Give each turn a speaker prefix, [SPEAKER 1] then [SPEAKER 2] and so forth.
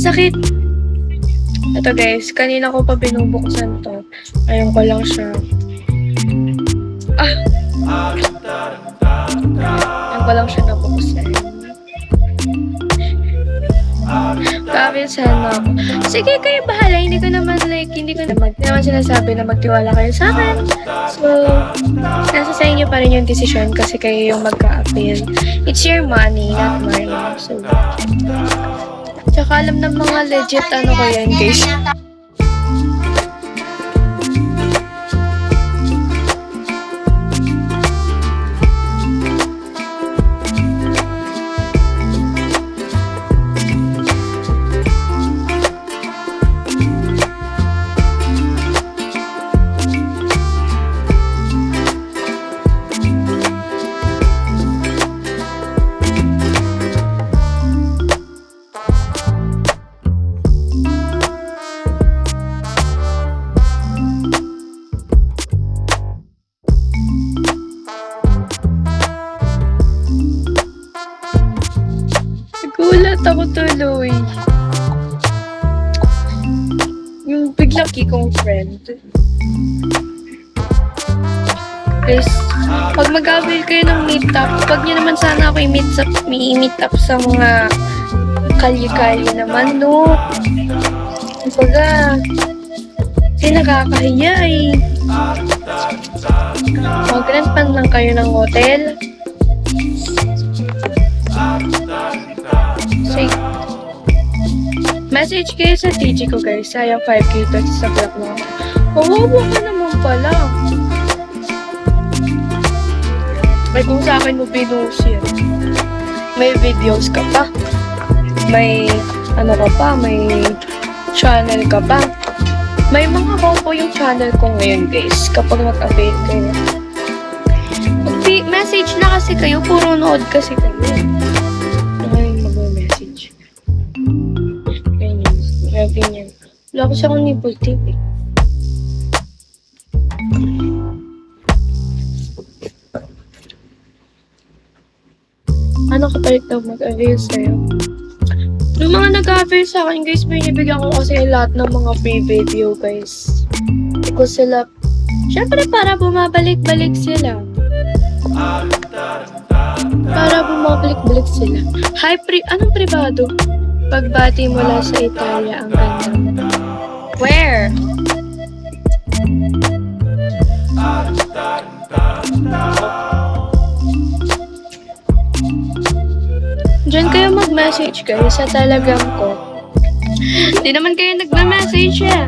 [SPEAKER 1] Sakit. Ito guys, kanina ko pa binubuksan to. Ayun ko lang siya. Ayun ko lang siya nabuksan. Grabe, sana ako. Sige, kayo bahala. Hindi ko naman sinasabi na magtiwala kayo sa akin. So, nasa sa inyo pa rin yung desisyon kasi kayo yung magka-appeal. It's your money, not mine. So, tsaka alam ng mga legit ano ko yan, guys. Nagulat ako tuloy. Yung biglaki kong friend. Guys, pag mag-avail kayo ng meetup, pag nyo naman sana ako i-meet up sa mga kalye-kalye naman, no? Kumbaga, nakakahiya eh. Mag-rent pan lang kayo ng hotel. Say, message kayo sa TG ko guys. Sayang 5K to sa block na ako. Kawawa ka naman pala. Ay kung sa akin mo pinost yan. May videos ka pa. May ano ka pa. May channel ka pa. May mga combo yung channel ko ngayon guys. Kapag mag-avail kayo. Message na kasi kayo. Puro nood kasi kayo. Ganyan. Wala ko siya kung nipple tip eh. Ano kapalit daw mag-avail sa'yo? Yung mga nag-avail sa akin guys, binibigyan ko kasi lahat ng mga free video guys. Hindi ko sila... Siyempre para bumabalik-balik sila. Para bumabalik-balik sila. Hi, anong privado? Pagbati mula sa Italia, ang ganda. Where? Diyan kayo mag-message guys sa Telegram ko. Hindi naman kayo nagme-message eh.